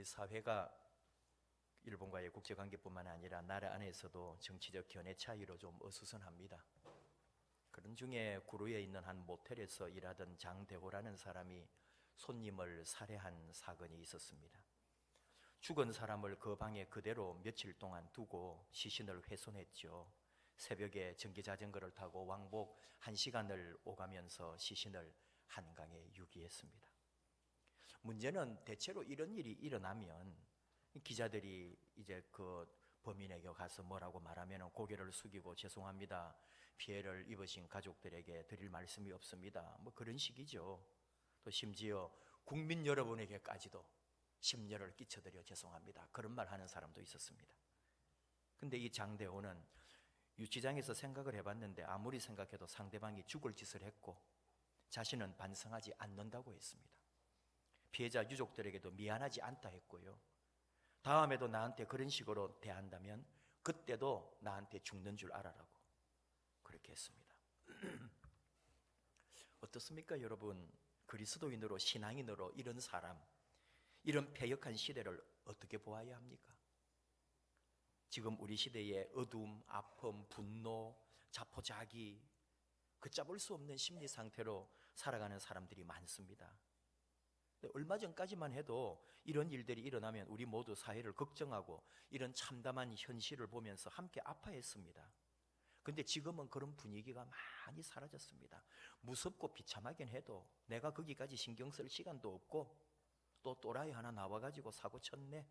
우리 사회가 일본과의 국제관계뿐만 아니라 나라 안에서도 정치적 견해 차이로 좀 어수선합니다. 그런 중에 구루에 있는 한 모텔에서 일하던 장대호라는 사람이 손님을 살해한 사건이 있었습니다. 죽은 사람을 그 방에 그대로 며칠 동안 두고 시신을 훼손했죠. 새벽에 전기자전거를 타고 왕복 1시간을 오가면서 시신을 한강에 유기했습니다. 문제는 대체로 이런 일이 일어나면 기자들이 이제 그 범인에게 가서 뭐라고 말하면 고개를 숙이고 죄송합니다, 피해를 입으신 가족들에게 드릴 말씀이 없습니다, 뭐 그런 식이죠. 또 심지어 국민 여러분에게까지도 심려를 끼쳐드려 죄송합니다, 그런 말 하는 사람도 있었습니다. 근데 이 장대호는 유치장에서 생각을 해봤는데 아무리 생각해도 상대방이 죽을 짓을 했고 자신은 반성하지 않는다고 했습니다. 피해자 유족들에게도 미안하지 않다 했고요, 다음에도 나한테 그런 식으로 대한다면 그때도 나한테 죽는 줄 알아라고 그렇게 했습니다. 어떻습니까 여러분? 그리스도인으로 신앙인으로 이런 사람, 이런 패역한 시대를 어떻게 보아야 합니까? 지금 우리 시대의 어둠, 아픔, 분노, 자포자기, 걷잡을 수 없는 심리 상태로 살아가는 사람들이 많습니다. 얼마 전까지만 해도 이런 일들이 일어나면 우리 모두 사회를 걱정하고 이런 참담한 현실을 보면서 함께 아파했습니다. 근데 지금은 그런 분위기가 많이 사라졌습니다. 무섭고 비참하긴 해도 내가 거기까지 신경 쓸 시간도 없고, 또 또라이 하나 나와가지고 사고 쳤네,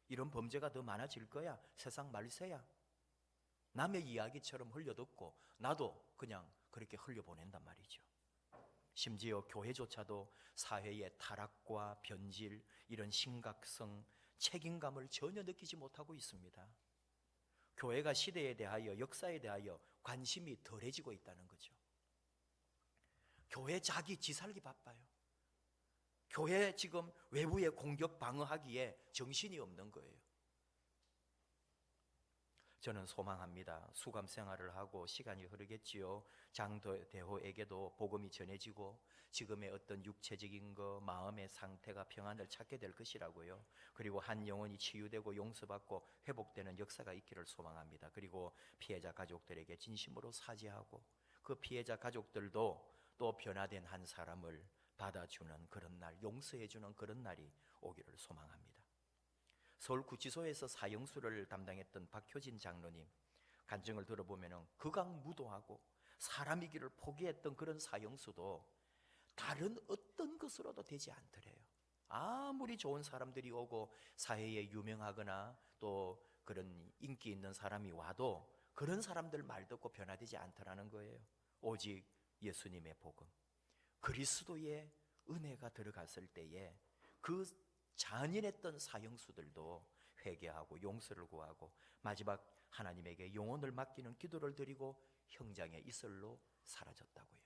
이런 범죄가 더 많아질 거야, 세상 말세야, 남의 이야기처럼 흘려듣고 나도 그냥 그렇게 흘려보낸단 말이죠. 심지어 교회조차도 사회의 타락과 변질, 이런 심각성, 책임감을 전혀 느끼지 못하고 있습니다. 교회가 시대에 대하여, 역사에 대하여 관심이 덜해지고 있다는 거죠. 교회 자기 지살기 바빠요. 교회 지금 외부의 공격 방어하기에 정신이 없는 거예요. 저는 소망합니다. 수감 생활을 하고 시간이 흐르겠지요. 장대호에게도 복음이 전해지고 지금의 어떤 육체적인 거, 마음의 상태가 평안을 찾게 될 것이라고요. 그리고 한 영혼이 치유되고 용서받고 회복되는 역사가 있기를 소망합니다. 그리고 피해자 가족들에게 진심으로 사죄하고 그 피해자 가족들도 또 변화된 한 사람을 받아주는 그런 날, 용서해주는 그런 날이 오기를 소망합니다. 서울구치소에서 사형수를 담당했던 박효진 장로님 간증을 들어보면 극악무도하고 사람이기를 포기했던 그런 사형수도 다른 어떤 것으로도 되지 않더래요. 아무리 좋은 사람들이 오고 사회에 유명하거나 또 그런 인기 있는 사람이 와도 그런 사람들 말 듣고 변화되지 않더라는 거예요. 오직 예수님의 복음, 그리스도의 은혜가 들어갔을 때에 그 잔인했던 사형수들도 회개하고 용서를 구하고 마지막 하나님에게 영혼을 맡기는 기도를 드리고 형장의 이슬로 사라졌다고요.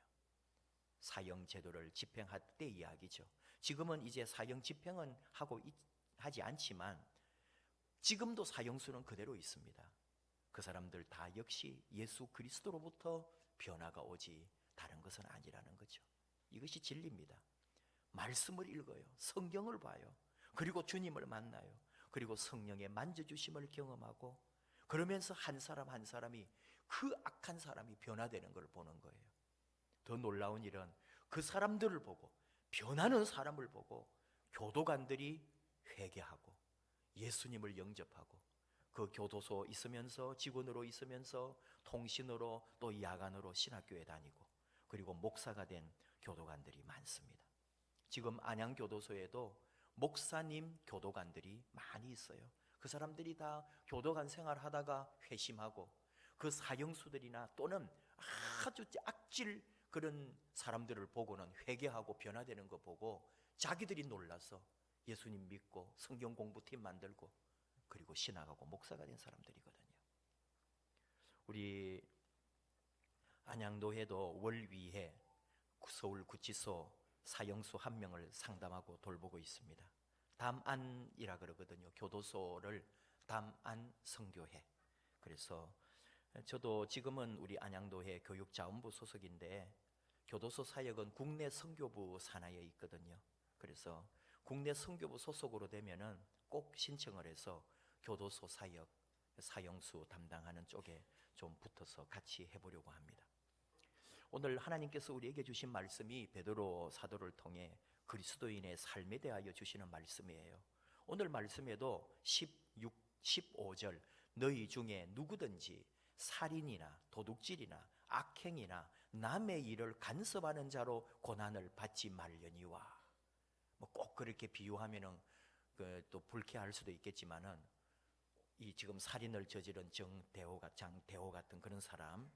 사형 제도를 집행할 때 이야기죠. 지금은 이제 사형 집행은 하지 않지만 지금도 사형수는 그대로 있습니다. 그 사람들 다 역시 예수 그리스도로부터 변화가 오지 다른 것은 아니라는 거죠. 이것이 진리입니다. 말씀을 읽어요. 성경을 봐요. 그리고 주님을 만나요. 그리고 성령의 만져주심을 경험하고 그러면서 한 사람 한 사람이, 그 악한 사람이 변화되는 걸 보는 거예요. 더 놀라운 일은 그 사람들을 보고, 변하는 사람을 보고 교도관들이 회개하고 예수님을 영접하고 그 교도소 있으면서, 직원으로 있으면서 통신으로 또 야간으로 신학교에 다니고 그리고 목사가 된 교도관들이 많습니다. 지금 안양교도소에도 목사님 교도관들이 많이 있어요. 그 사람들이 다 교도관 생활하다가 회심하고 그 사형수들이나 또는 아주 악질 그런 사람들을 보고는 회개하고 변화되는 거 보고 자기들이 놀라서 예수님 믿고 성경 공부팀 만들고 그리고 신학하고 목사가 된 사람들이거든요. 우리 안양도에도 월위에 서울구치소 사형수 1명을 상담하고 돌보고 있습니다. 담안이라 그러거든요. 교도소를 담안 선교회. 그래서 저도 지금은 우리 안양도회 교육자원부 소속인데 교도소 사역은 국내 선교부 산하에 있거든요. 그래서 국내 선교부 소속으로 되면은 꼭 신청을 해서 교도소 사역, 사형수 담당하는 쪽에 좀 붙어서 같이 해보려고 합니다. 오늘 하나님께서 우리에게 주신 말씀이 베드로 사도를 통해 그리스도인의 삶에 대하여 주시는 말씀이에요. 오늘 말씀에도 16, 15절 너희 중에 누구든지 살인이나 도둑질이나 악행이나 남의 일을 간섭하는 자로 고난을 받지 말려니와, 뭐 꼭 그렇게 비유하면은 또 불쾌할 수도 있겠지만은 이 지금 살인을 저지른 장대호 같은 그런 사람,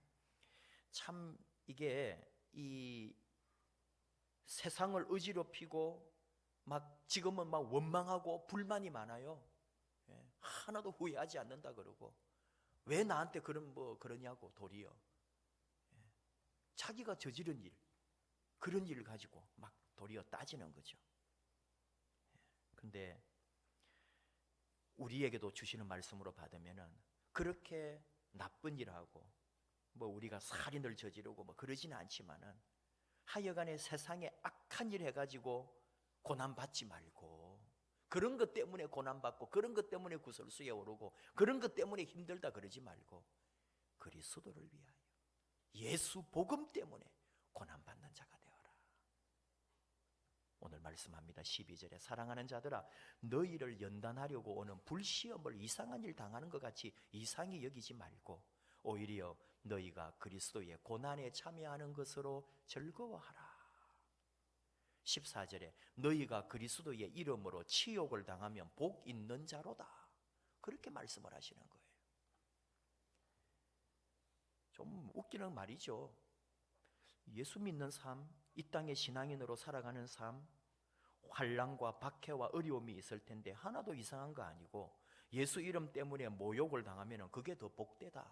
참 이게 이 세상을 어지럽히고 막 지금은 막 원망하고 불만이 많아요. 하나도 후회하지 않는다 그러고, 왜 나한테 그러냐고 도리어 자기가 저지른 일, 그런 일을 가지고 막 도리어 따지는 거죠. 근데 우리에게도 주시는 말씀으로 받으면은 그렇게 나쁜 일하고 뭐 우리가 살인을 저지르고 뭐 그러지는 않지만은 하여간에 세상에 악한 일 해가지고 고난 받지 말고, 그런 것 때문에 고난 받고 그런 것 때문에 구설수에 오르고 그런 것 때문에 힘들다 그러지 말고 그리스도를 위하여 예수 복음 때문에 고난 받는 자가 되어라. 오늘 말씀합니다. 12절에 사랑하는 자들아 너희를 연단하려고 오는 불시험을 이상한 일 당하는 것 같이 이상히 여기지 말고 오히려 너희가 그리스도의 고난에 참여하는 것으로 즐거워하라. 14절에 너희가 그리스도의 이름으로 치욕을 당하면 복 있는 자로다. 그렇게 말씀을 하시는 거예요. 좀 웃기는 말이죠. 예수 믿는 삶, 이 땅의 신앙인으로 살아가는 삶, 환난과 박해와 어려움이 있을 텐데 하나도 이상한 거 아니고 예수 이름 때문에 모욕을 당하면 그게 더 복되다.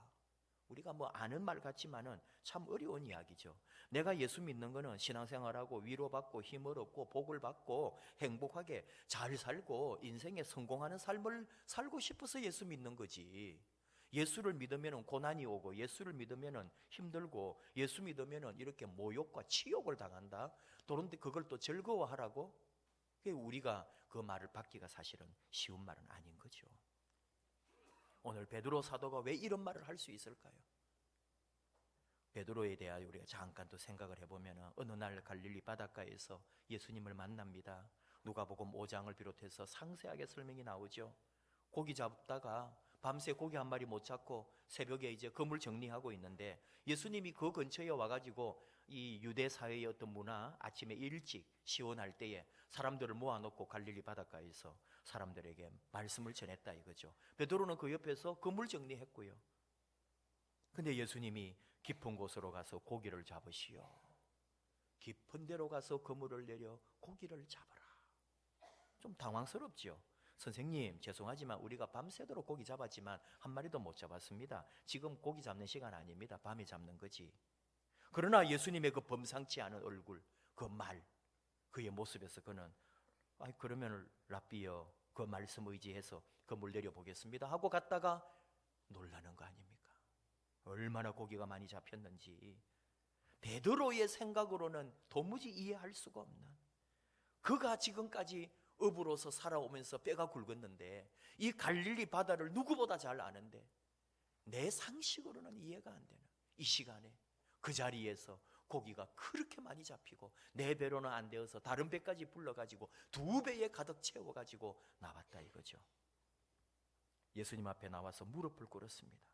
우리가 뭐 아는 말 같지만은 참 어려운 이야기죠. 내가 예수 믿는 거는 신앙생활하고 위로받고 힘을 얻고 복을 받고 행복하게 잘 살고 인생에 성공하는 삶을 살고 싶어서 예수 믿는 거지. 예수를 믿으면 고난이 오고 예수를 믿으면 힘들고 예수 믿으면 이렇게 모욕과 치욕을 당한다. 그런데 그걸 또 즐거워하라고? 우리가 그 말을 받기가 사실은 쉬운 말은 아닌 거죠. 오늘 베드로 사도가 왜 이런 말을 할 수 있을까요? 베드로에 대하여 우리가 잠깐 또 생각을 해보면 어느 날 갈릴리 바닷가에서 예수님을 만납니다. 누가복음 5장을 비롯해서 상세하게 설명이 나오죠. 고기 잡다가 밤새 고기 한 마리 못 잡고 새벽에 이제 그물 정리하고 있는데 예수님이 그 근처에 와가지고 이 유대 사회의 어떤 문화, 아침에 일찍 시원할 때에 사람들을 모아놓고 갈릴리 바닷가에서 사람들에게 말씀을 전했다 이거죠. 베드로는 그 옆에서 그물 정리했고요. 근데 예수님이 깊은 곳으로 가서 고기를 잡으시오. 깊은 데로 가서 그물을 내려 고기를 잡아라. 좀 당황스럽죠. 선생님 죄송하지만 우리가 밤새도록 고기 잡았지만 한 마리도 못 잡았습니다. 지금 고기 잡는 시간 아닙니다. 밤에 잡는 거지. 그러나 예수님의 그 범상치 않은 얼굴, 그 말, 그의 모습에서 그는 그러면 랍비여 그 말씀 의지해서 그물 내려보겠습니다 하고 갔다가 놀라는 거 아닙니까? 얼마나 고기가 많이 잡혔는지. 베드로의 생각으로는 도무지 이해할 수가 없는, 그가 지금까지 어부로서 살아오면서 뼈가 굵었는데 이 갈릴리 바다를 누구보다 잘 아는데 내 상식으로는 이해가 안 되는 이 시간에 그 자리에서 고기가 그렇게 많이 잡히고 내 배로는 안 되어서 다른 배까지 불러가지고 2배에 가득 채워가지고 나왔다 이거죠. 예수님 앞에 나와서 무릎을 꿇었습니다.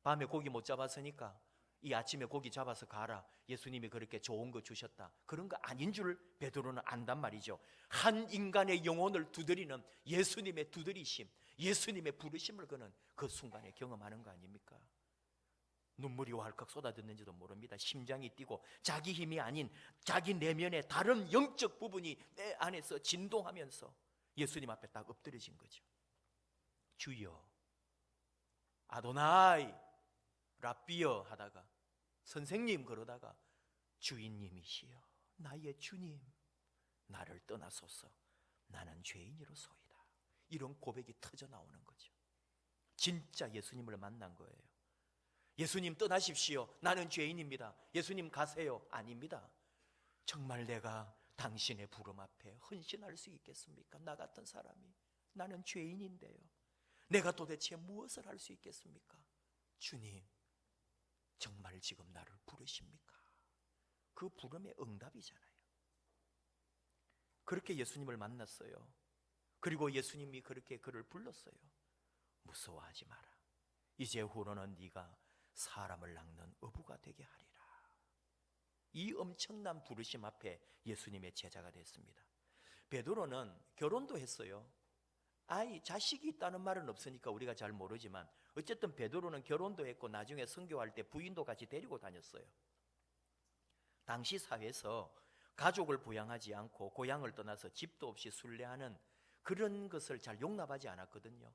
밤에 고기 못 잡았으니까 이 아침에 고기 잡아서 가라. 예수님이 그렇게 좋은 거 주셨다. 그런 거 아닌 줄 베드로는 안단 말이죠. 한 인간의 영혼을 두드리는 예수님의 두드리심, 예수님의 부르심을 그는 그 순간에 경험하는 거 아닙니까? 눈물이 왈칵 쏟아졌는지도 모릅니다. 심장이 뛰고 자기 힘이 아닌 자기 내면의 다른 영적 부분이 내 안에서 진동하면서 예수님 앞에 딱 엎드려진 거죠. 주여, 아도나이, 랍비여 하다가 선생님 그러다가 주인님이시여 나의 주님 나를 떠나소서 나는 죄인이로소이다. 이런 고백이 터져 나오는 거죠. 진짜 예수님을 만난 거예요. 예수님 떠나십시오. 나는 죄인입니다. 예수님 가세요. 아닙니다. 정말 내가 당신의 부름 앞에 헌신할 수 있겠습니까? 나 같은 사람이, 나는 죄인인데요. 내가 도대체 무엇을 할 수 있겠습니까? 주님, 정말 지금 나를 부르십니까? 그 부름의 응답이잖아요. 그렇게 예수님을 만났어요. 그리고 예수님이 그렇게 그를 불렀어요. 무서워하지 마라. 이제후로는 네가 사람을 낚는 어부가 되게 하리라. 이 엄청난 부르심 앞에 예수님의 제자가 됐습니다. 베드로는 결혼도 했어요. 자식이 있다는 말은 없으니까 우리가 잘 모르지만 어쨌든 베드로는 결혼도 했고 나중에 선교할 때 부인도 같이 데리고 다녔어요. 당시 사회에서 가족을 부양하지 않고 고향을 떠나서 집도 없이 순례하는 그런 것을 잘 용납하지 않았거든요.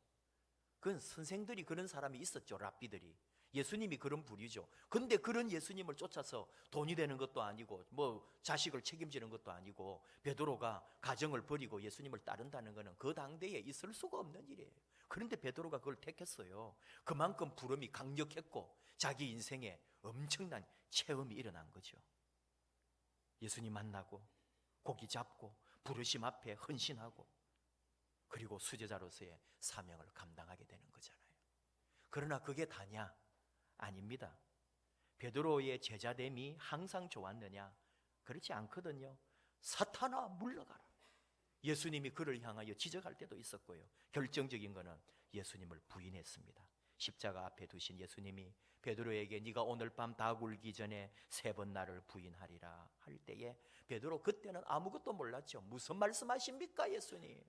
그건 선생들이 그런 사람이 있었죠. 랍비들이. 예수님이 그런 부류죠. 근데 그런 예수님을 쫓아서 돈이 되는 것도 아니고 뭐 자식을 책임지는 것도 아니고 베드로가 가정을 버리고 예수님을 따른다는 것은 그 당대에 있을 수가 없는 일이에요. 그런데 베드로가 그걸 택했어요. 그만큼 부름이 강력했고 자기 인생에 엄청난 체험이 일어난 거죠. 예수님 만나고 고기 잡고 부르심 앞에 헌신하고 그리고 수제자로서의 사명을 감당하게 되는 거잖아요. 그러나 그게 다냐? 아닙니다. 베드로의 제자됨이 항상 좋았느냐? 그렇지 않거든요. 사탄아 물러가라. 예수님이 그를 향하여 지적할 때도 있었고요. 결정적인 것은 예수님을 부인했습니다. 십자가 앞에 두신 예수님이 베드로에게 네가 오늘 밤 다 굴기 전에 3번 나를 부인하리라 할 때에 베드로 그때는 아무것도 몰랐죠. 무슨 말씀하십니까 예수님?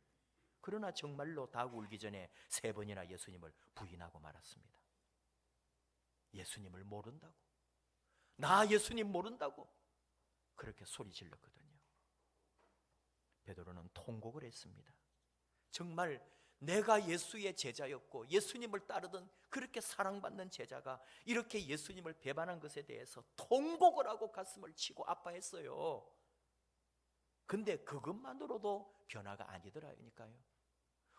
그러나 정말로 다 굴기 전에 3번이나 예수님을 부인하고 말았습니다. 예수님을 모른다고, 나 예수님 모른다고 그렇게 소리 질렀거든요. 베드로는 통곡을 했습니다. 정말 내가 예수의 제자였고 예수님을 따르던 그렇게 사랑받는 제자가 이렇게 예수님을 배반한 것에 대해서 통곡을 하고 가슴을 치고 아파했어요. 근데 그것만으로도 변화가 아니더라니까요.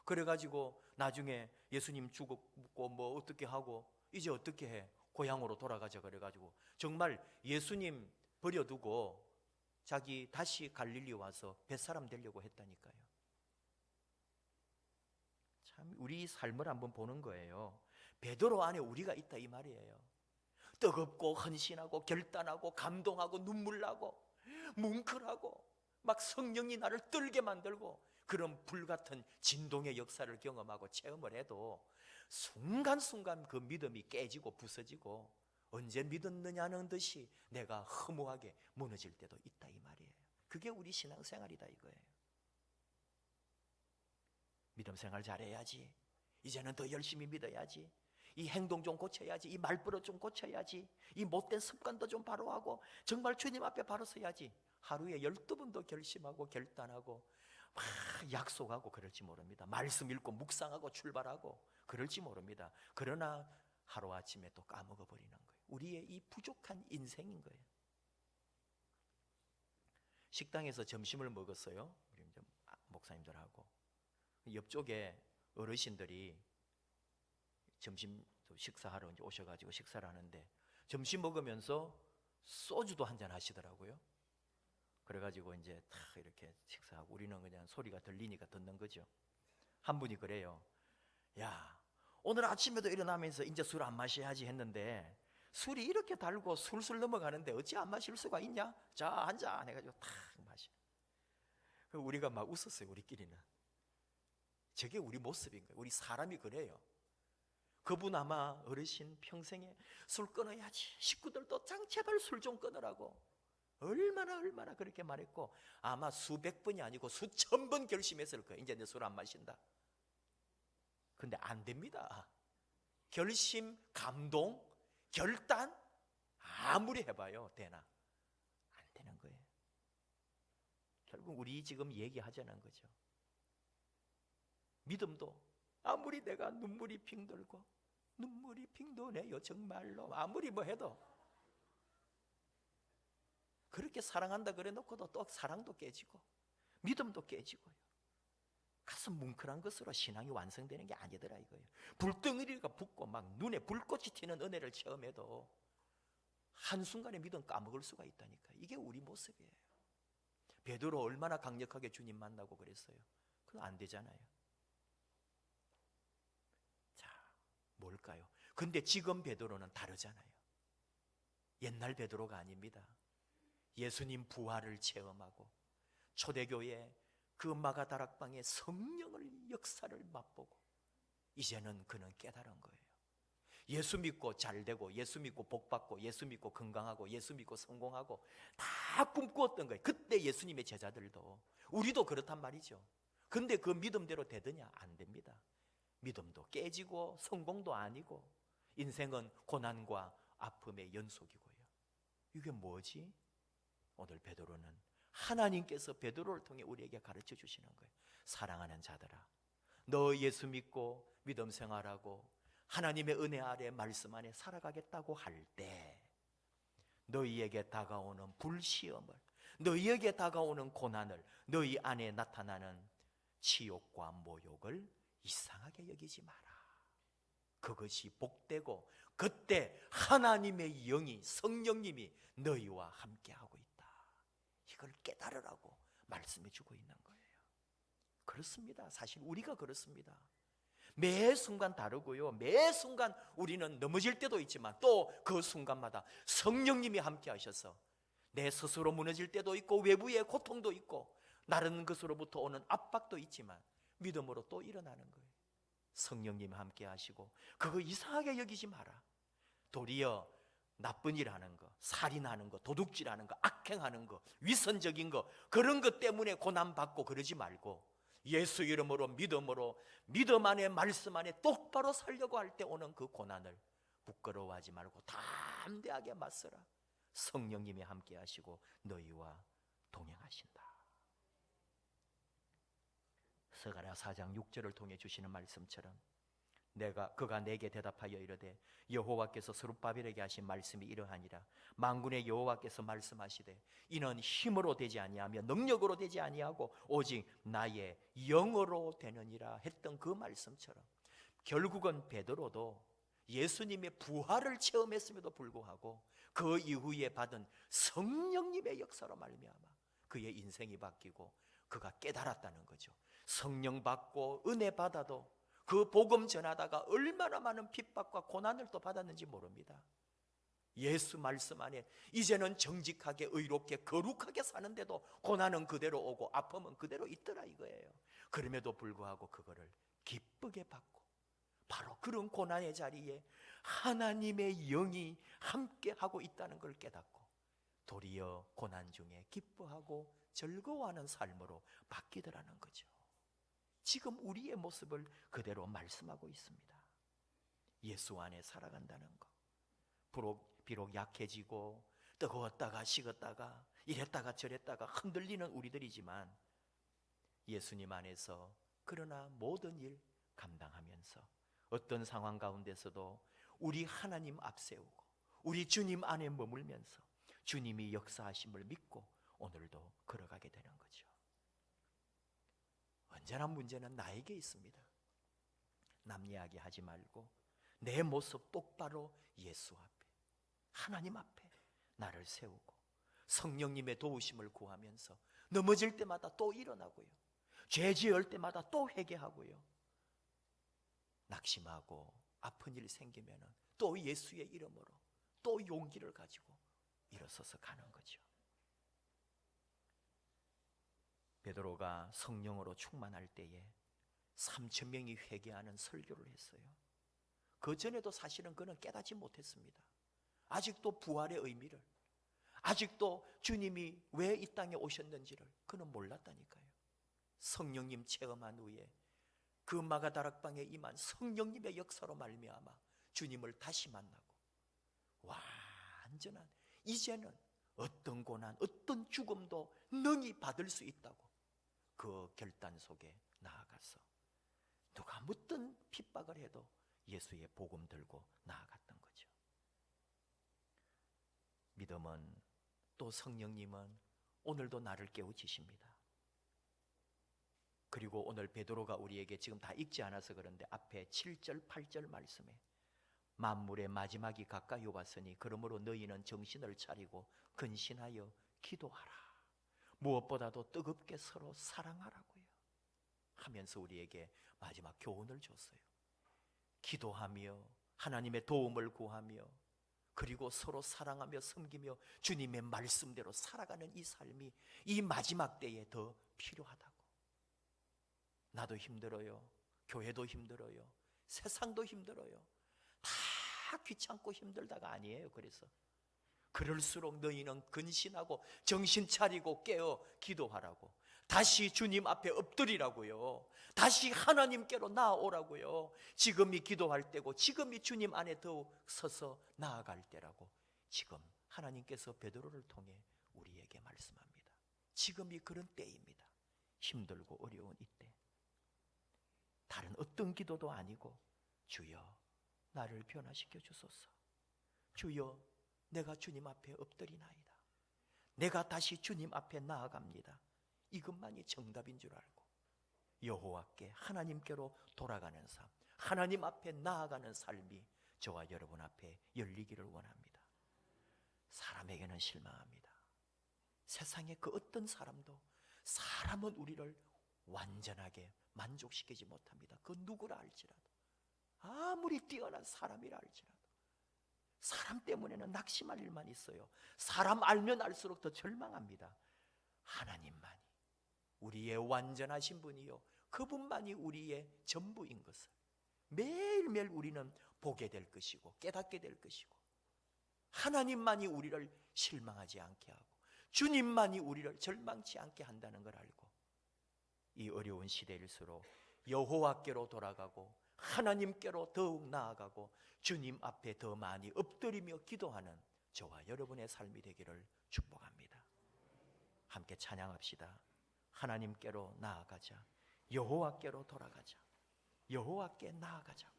그래가지고 나중에 예수님 죽었고 뭐 어떻게 하고 이제 어떻게 해? 고향으로 돌아가자 그래가지고 정말 예수님 버려두고 자기 다시 갈릴리 와서 뱃사람 되려고 했다니까요. 참 우리 삶을 한번 보는 거예요. 베드로 안에 우리가 있다 이 말이에요. 뜨겁고 헌신하고 결단하고 감동하고 눈물 나고 뭉클하고 막 성령이 나를 떨게 만들고 그런 불같은 진동의 역사를 경험하고 체험을 해도 순간순간 그 믿음이 깨지고 부서지고 언제 믿었느냐는 듯이 내가 허무하게 무너질 때도 있다 이 말이에요. 그게 우리 신앙생활이다 이거예요. 믿음생활 잘해야지. 이제는 더 열심히 믿어야지. 이 행동 좀 고쳐야지. 이 말버릇 좀 고쳐야지. 이 못된 습관도 좀 바로 하고 정말 주님 앞에 바로 서야지. 하루에 12번도 결심하고 결단하고 막 약속하고 그럴지 모릅니다. 말씀 읽고 묵상하고 출발하고 그럴지 모릅니다. 그러나 하루아침에 또 까먹어버리는 거예요. 우리의 이 부족한 인생인 거예요. 식당에서 점심을 먹었어요. 우리 목사님들하고. 옆쪽에 어르신들이 점심 식사하러 오셔가지고 식사를 하는데 점심 먹으면서 소주도 한잔 하시더라고요. 그래가지고 이제 다 이렇게 식사하고 우리는 그냥 소리가 들리니까 듣는 거죠. 한 분이 그래요. 야, 오늘 아침에도 일어나면서 이제 술 안 마셔야지 했는데 술이 이렇게 달고 술술 넘어가는데 어찌 안 마실 수가 있냐? 자, 한잔 해가지고 탁 마셔. 우리가 막 웃었어요. 우리끼리는. 저게 우리 모습인 거예요. 우리 사람이 그래요. 그분 아마 어르신 평생에 술 끊어야지. 식구들도 제발 술 좀 끊으라고 얼마나 그렇게 말했고 아마 수백 번이 아니고 수천 번 결심했을 거예요. 이제 내 술 안 마신다. 근데 안 됩니다. 결심, 감동, 결단 아무리 해봐요 되나? 안 되는 거예요. 결국 우리 지금 얘기하자는 거죠. 믿음도 아무리 내가 눈물이 핑 돌고 눈물이 핑 도네요 정말로 아무리 뭐 해도 그렇게 사랑한다 그래 놓고도 또 사랑도 깨지고 믿음도 깨지고요. 가슴 뭉클한 것으로 신앙이 완성되는 게 아니더라 이거예요. 불덩어리가 붙고 막 눈에 불꽃이 튀는 은혜를 체험해도 한순간에 믿음 까먹을 수가 있다니까. 이게 우리 모습이에요. 베드로 얼마나 강력하게 주님 만나고 그랬어요. 그건 안 되잖아요. 자, 뭘까요? 근데 지금 베드로는 다르잖아요. 옛날 베드로가 아닙니다. 예수님 부활을 체험하고 초대교회 그 마가다락방의 성령의 역사를 맛보고 이제는 그는 깨달은 거예요. 예수 믿고 잘되고, 예수 믿고 복받고, 예수 믿고 건강하고, 예수 믿고 성공하고 다 꿈꾸었던 거예요. 그때 예수님의 제자들도, 우리도 그렇단 말이죠. 근데 그 믿음대로 되더냐? 안 됩니다. 믿음도 깨지고 성공도 아니고 인생은 고난과 아픔의 연속이고요. 이게 뭐지? 오늘 베드로는 하나님께서 베드로를 통해 우리에게 가르쳐 주시는 거예요. 사랑하는 자들아, 너 예수 믿고 믿음 생활하고 하나님의 은혜 아래 말씀 안에 살아가겠다고 할 때 너희에게 다가오는 불시험을, 너희에게 다가오는 고난을, 너희 안에 나타나는 치욕과 모욕을 이상하게 여기지 마라. 그것이 복되고 그때 하나님의 영이, 성령님이 너희와 함께하고 있다. 이걸 깨달으라고 말씀해 주고 있는 거예요. 그렇습니다. 사실 우리가 그렇습니다. 매 순간 다르고요. 매 순간 우리는 넘어질 때도 있지만 또 그 순간마다 성령님이 함께 하셔서 내 스스로 무너질 때도 있고 외부의 고통도 있고 다른 것으로부터 오는 압박도 있지만 믿음으로 또 일어나는 거예요. 성령님이 함께 하시고 그거 이상하게 여기지 마라. 도리어 나쁜 일 하는 거, 살인하는 거, 도둑질하는 거, 악행하는 거, 위선적인 거, 그런 것 때문에 고난받고 그러지 말고 예수 이름으로 믿음으로 믿음 안에 말씀 안에 똑바로 살려고 할 때 오는 그 고난을 부끄러워하지 말고 담대하게 맞서라. 성령님이 함께 하시고 너희와 동행하신다. 스가랴 4장 6절을 통해 주시는 말씀처럼 그가 내게 대답하여 이르되 여호와께서 스룹바벨에게 하신 말씀이 이러하니라. 만군의 여호와께서 말씀하시되 이는 힘으로 되지 아니하며 능력으로 되지 아니하고 오직 나의 영으로 되느니라 했던 그 말씀처럼 결국은 베드로도 예수님의 부활을 체험했음에도 불구하고 그 이후에 받은 성령님의 역사로 말미암아 그의 인생이 바뀌고 그가 깨달았다는 거죠. 성령 받고 은혜 받아도 그 복음 전하다가 얼마나 많은 핍박과 고난을 또 받았는지 모릅니다. 예수 말씀 안에 이제는 정직하게 의롭게 거룩하게 사는데도 고난은 그대로 오고 아픔은 그대로 있더라 이거예요. 그럼에도 불구하고 그거를 기쁘게 받고 바로 그런 고난의 자리에 하나님의 영이 함께하고 있다는 걸 깨닫고 도리어 고난 중에 기뻐하고 즐거워하는 삶으로 바뀌더라는 거죠. 지금 우리의 모습을 그대로 말씀하고 있습니다. 예수 안에 살아간다는 것. 비록 약해지고 뜨거웠다가 식었다가 이랬다가 저랬다가 흔들리는 우리들이지만 예수님 안에서 그러나 모든 일 감당하면서 어떤 상황 가운데서도 우리 하나님 앞세우고 우리 주님 안에 머물면서 주님이 역사하심을 믿고 오늘도 걸어가게 되는 거죠. 언제나 문제는 나에게 있습니다. 남 이야기 하지 말고 내 모습 똑바로 예수 앞에 하나님 앞에 나를 세우고 성령님의 도우심을 구하면서 넘어질 때마다 또 일어나고요. 죄 지을 때마다 또 회개하고요. 낙심하고 아픈 일이 생기면 또 예수의 이름으로 또 용기를 가지고 일어서서 가는 거죠. 베드로가 성령으로 충만할 때에 3,000명이 회개하는 설교를 했어요. 그 전에도 사실은 그는 깨닫지 못했습니다. 아직도 부활의 의미를, 아직도 주님이 왜 이 땅에 오셨는지를 그는 몰랐다니까요. 성령님 체험한 후에 그 마가다락방에 임한 성령님의 역사로 말미암아 주님을 다시 만나고 완전한 이제는 어떤 고난, 어떤 죽음도 능히 받을 수 있다고 그 결단 속에 나아가서 누가 묻든 핍박을 해도 예수의 복음 들고 나아갔던 거죠. 믿음은 또 성령님은 오늘도 나를 깨우치십니다. 그리고 오늘 베드로가 우리에게 지금 다 읽지 않아서 그런데 앞에 7절 8절 말씀에 만물의 마지막이 가까이 왔으니 그러므로 너희는 정신을 차리고 근신하여 기도하라. 무엇보다도 뜨겁게 서로 사랑하라고요 하면서 우리에게 마지막 교훈을 줬어요. 기도하며 하나님의 도움을 구하며 그리고 서로 사랑하며 섬기며 주님의 말씀대로 살아가는 이 삶이 이 마지막 때에 더 필요하다고. 나도 힘들어요. 교회도 힘들어요. 세상도 힘들어요. 다 귀찮고 힘들다가 아니에요. 그래서 그럴수록 너희는 근신하고 정신 차리고 깨어 기도하라고. 다시 주님 앞에 엎드리라고요. 다시 하나님께로 나아오라고요. 지금이 기도할 때고 지금이 주님 안에 더욱 서서 나아갈 때라고 지금 하나님께서 베드로를 통해 우리에게 말씀합니다. 지금이 그런 때입니다. 힘들고 어려운 이때 다른 어떤 기도도 아니고 주여 나를 변화시켜 주소서. 주여 내가 주님 앞에 엎드리나이다. 내가 다시 주님 앞에 나아갑니다. 이것만이 정답인 줄 알고 여호와께 하나님께로 돌아가는 삶, 하나님 앞에 나아가는 삶이 저와 여러분 앞에 열리기를 원합니다. 사람에게는 실망합니다. 세상의 그 어떤 사람은 우리를 완전하게 만족시키지 못합니다. 그 누구라 할지라도, 아무리 뛰어난 사람이라 할지라도 사람 때문에는 낙심할 일만 있어요. 사람 알면 알수록 더 절망합니다. 하나님만이 우리의 완전하신 분이요 그분만이 우리의 전부인 것을 매일매일 우리는 보게 될 것이고 깨닫게 될 것이고, 하나님만이 우리를 실망하지 않게 하고 주님만이 우리를 절망치 않게 한다는 걸 알고 이 어려운 시대일수록 여호와께로 돌아가고 하나님께로 더욱 나아가고 주님 앞에 더 많이 엎드리며 기도하는 저와 여러분의 삶이 되기를 축복합니다. 함께 찬양합시다. 하나님께로 나아가자. 여호와께로 돌아가자. 여호와께 나아가자고.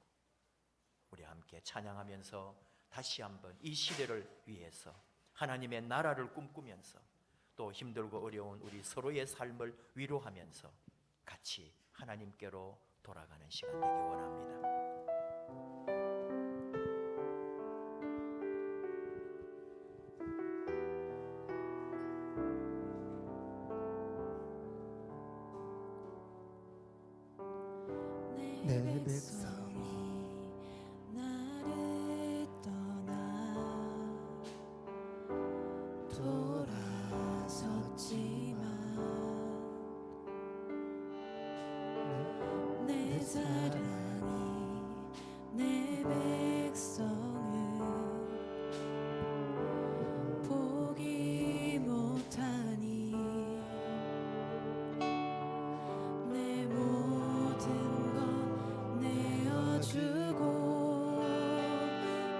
우리 함께 찬양하면서 다시 한번 이 시대를 위해서 하나님의 나라를 꿈꾸면서 또 힘들고 어려운 우리 서로의 삶을 위로하면서 같이 하나님께로 돌아가는 시간 되기 원합니다. 내 백성이 나를 떠나 돌아섰지만 내 사랑이 내 백성을 포기 못하니 내 모든 것 내어주고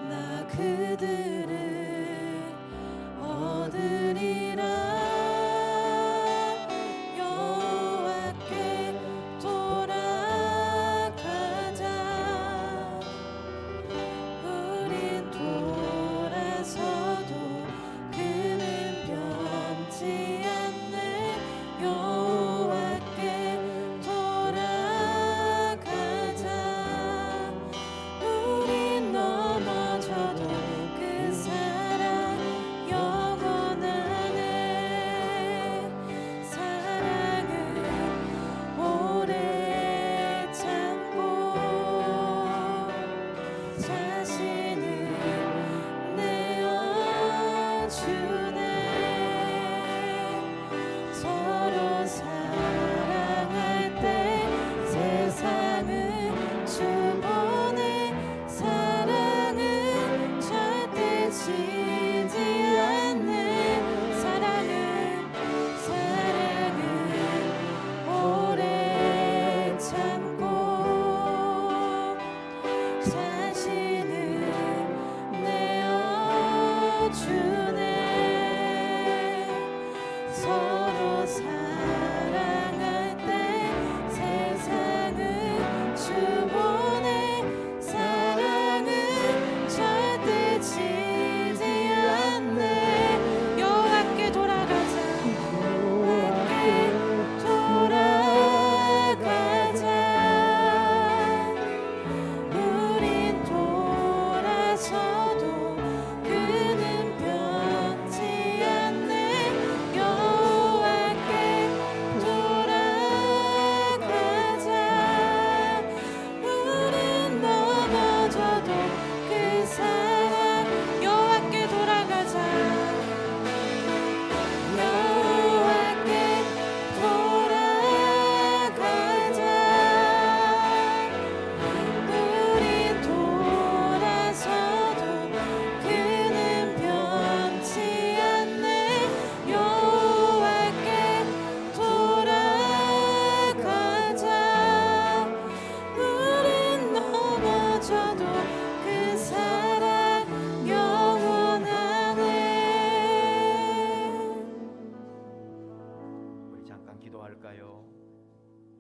나 그들을 얻으리라. 여호와께 돌아가자. 우린 돌아서도 그는 변치 않네. 여호와께 돌아가자. 우린 넘어져도 그는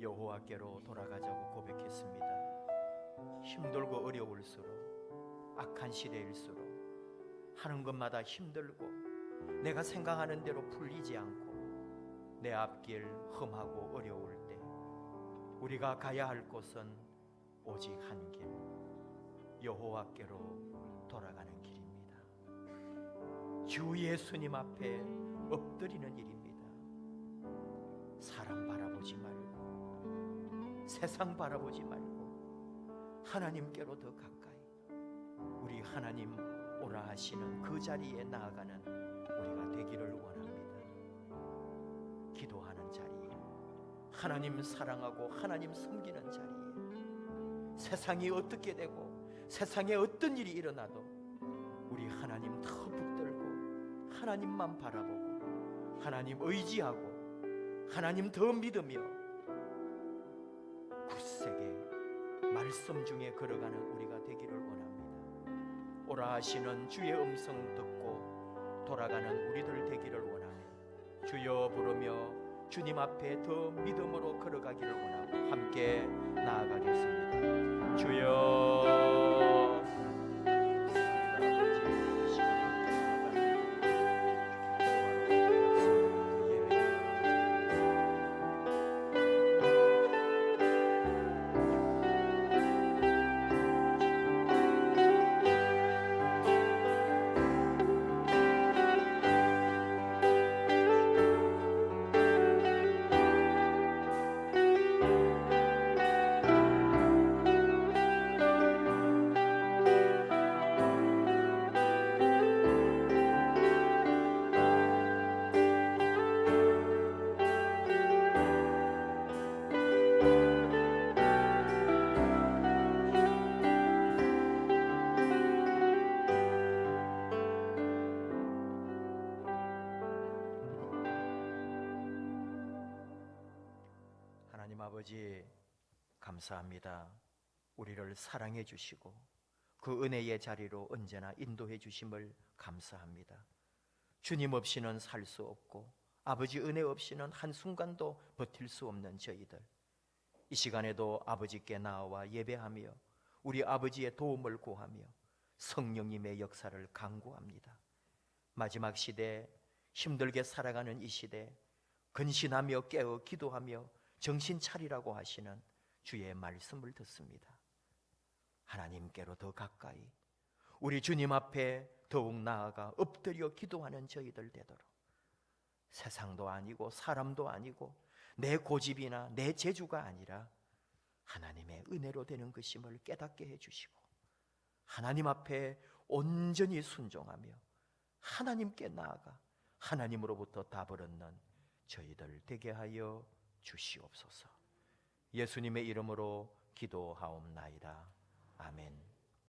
여호와께로 돌아가자고 고백했습니다. 힘들고 어려울수록, 악한 시대일수록, 하는 것마다 힘들고 내가 생각하는 대로 풀리지 않고 내 앞길 험하고 어려울 때 우리가 가야 할 곳은 오직 한 길, 여호와께로 돌아가는 길입니다. 주 예수님 앞에 엎드리는 일입니다. 사람 바라보지 말고, 세상 바라보지 말고 하나님께로 더 가까이, 우리 하나님 오라 하시는 그 자리에 나아가는 우리가 되기를 원합니다. 기도하는 자리에, 하나님 사랑하고 하나님 섬기는 자리에, 세상이 어떻게 되고 세상에 어떤 일이 일어나도 우리 하나님 더 붙들고 하나님만 바라보고 하나님 의지하고 하나님 더 믿으며 굳세게 말씀 중에 걸어가는 우리가 되기를 원합니다. 오라 하시는 주의 음성 듣고 돌아가는 우리들 되기를 원합니다. 주여 부르며 주님 앞에 더 믿음으로 걸어가기를 원하고 함께 나아가겠습니다. 주여, 하나님 아버지 감사합니다. 우리를 사랑해 주시고 그 은혜의 자리로 언제나 인도해 주심을 감사합니다. 주님 없이는 살 수 없고 아버지 은혜 없이는 한순간도 버틸 수 없는 저희들, 이 시간에도 아버지께 나와 예배하며 우리 아버지의 도움을 구하며 성령님의 역사를 간구합니다. 마지막 시대, 힘들게 살아가는 이 시대, 근신하며 깨어 기도하며 정신 차리라고 하시는 주의 말씀을 듣습니다. 하나님께로 더 가까이, 우리 주님 앞에 더욱 나아가 엎드려 기도하는 저희들 되도록, 세상도 아니고 사람도 아니고 내 고집이나 내 재주가 아니라 하나님의 은혜로 되는 것임을 깨닫게 해주시고 하나님 앞에 온전히 순종하며 하나님께 나아가 하나님으로부터 답을 얻는 저희들 되게 하여 주시옵소서. 예수님의 이름으로 기도하옵나이다. 아멘.